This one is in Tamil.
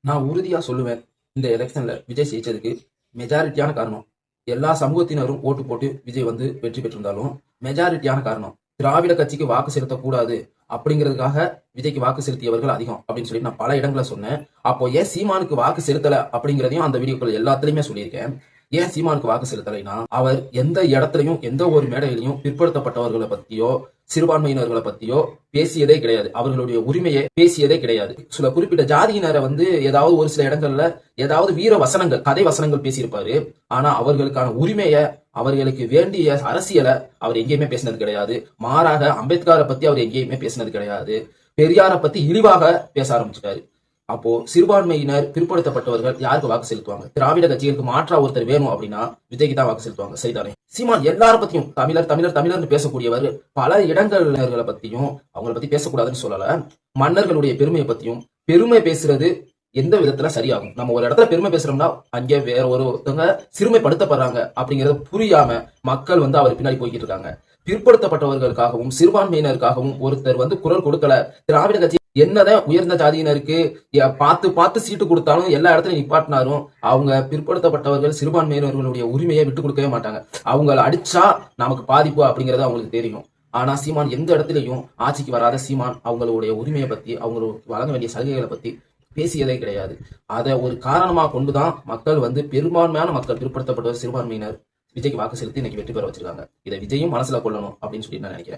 நான் உறுதியா சொல்லுவேன், இந்த எலெக்ஷன்ல விஜய் ஜெயிச்சதுக்கு மெஜாரிட்டியான காரணம், எல்லா சமூகத்தினரும் ஓட்டு போட்டு விஜய் வந்து வெற்றி பெற்றிருந்தாலும் மெஜாரிட்டியான காரணம் திராவிட கட்சிக்கு வாக்கு செலுத்தக்கூடாது அப்படிங்கிறதுக்காக விஜய்க்கு வாக்கு செலுத்தியவர்கள் அதிகம் அப்படின்னு சொல்லி நான் பல இடங்களை சொன்னேன். அப்போ ஏன் சீமானுக்கு வாக்கு செலுத்தல அப்படிங்கிறதையும் அந்த வீடியோக்கள் எல்லாத்துலயுமே சொல்லியிருக்கேன். ஏன் சீமானுக்கு வாக்கு செலுத்தலைன்னா, அவர் எந்த இடத்துலையும் எந்த ஒரு மேடையிலையும் பிற்படுத்தப்பட்டவர்களை பத்தியோ சிறுபான்மையினர்களை பத்தியோ பேசியதே கிடையாது. அவர்களுடைய உரிமையை பேசியதே கிடையாது. சில குறிப்பிட்ட ஜாதியினரை வந்து ஏதாவது ஒரு சில இடங்கள்ல ஏதாவது வீர வசனங்கள், கதை வசனங்கள் பேசியிருப்பாரு. ஆனா அவர்களுக்கான உரிமையை, அவர்களுக்கு வேண்டிய அரசியலை அவர் எங்கேயுமே பேசினது கிடையாது. மாறாக அம்பேத்கரை பத்தி அவர் எங்கேயுமே பேசினது கிடையாது. பெரியாரை பத்தி இழிவாக பேச ஆரம்பிச்சிட்டாரு. அப்போ சிறுபான்மையினர் பிற்படுத்தப்பட்டவர்கள் யாருக்கு வாக்கு செலுத்துவாங்க? திராவிட கட்சிகளுக்கு மாற்றா ஒருத்தர் வேணும் அப்படின்னா விஜய்க்கு தான் வாக்கு செலுத்துவாங்க. சரிதானே? சீமான் எல்லார பத்தியும் தமிழர் தமிழர் தமிழர்னு பேசக்கூடியவர் பல இடங்களை பத்தியும் அவங்களை பத்தி பேசக்கூடாதுன்னு சொல்லல. மன்னர்களுடைய பெருமையை பத்தியும், பெருமை பேசுறது எந்த விதத்துல சரியாகும்? நம்ம ஒரு இடத்துல பெருமை பேசுறோம்னா அங்கே வேற ஒருத்தவங்க சிறுமைப்படுத்தப்படுறாங்க அப்படிங்கறத புரியாம மக்கள் வந்து அவர் பின்னாடி போய்கிட்டு இருக்காங்க. பிற்படுத்தப்பட்டவர்களுக்காகவும் சிறுபான்மையினருக்காகவும் ஒருத்தர் வந்து குரல் கொடுக்கல. திராவிட கட்சி என்னதான் உயர்ந்த ஜாதியினருக்கு பார்த்து பார்த்து சீட்டு கொடுத்தாலும் எல்லா இடத்துலயும் நிப்பாட்டினாரும் அவங்க பிற்படுத்தப்பட்டவர்கள் சிறுபான்மையினர்களுடைய உரிமையை விட்டு கொடுக்கவே மாட்டாங்க. அவங்களை அடிச்சா நமக்கு பாதிப்பு அப்படிங்கறது அவங்களுக்கு தெரியும். ஆனா சீமான் எந்த இடத்துலயும் ஆட்சிக்கு வராத சீமான் அவங்களுடைய உரிமையை பத்தி, அவங்களுக்கு வழங்க வேண்டிய சலுகைகளை பத்தி பேசியதே கிடையாது. அதை ஒரு காரணமா கொண்டுதான் மக்கள் வந்து, பெரும்பான்மையான மக்கள் பிற்படுத்தப்பட்டவர் சிறுபான்மையினர் விஜய்க்கு வாக்கு செலுத்தி இன்னைக்கு வெற்றி பெற வச்சிருக்காங்க. இதை விஜயும் மனசுல கொள்ளணும் அப்படின்னு சொல்லி நான் நினைக்கிறேன்.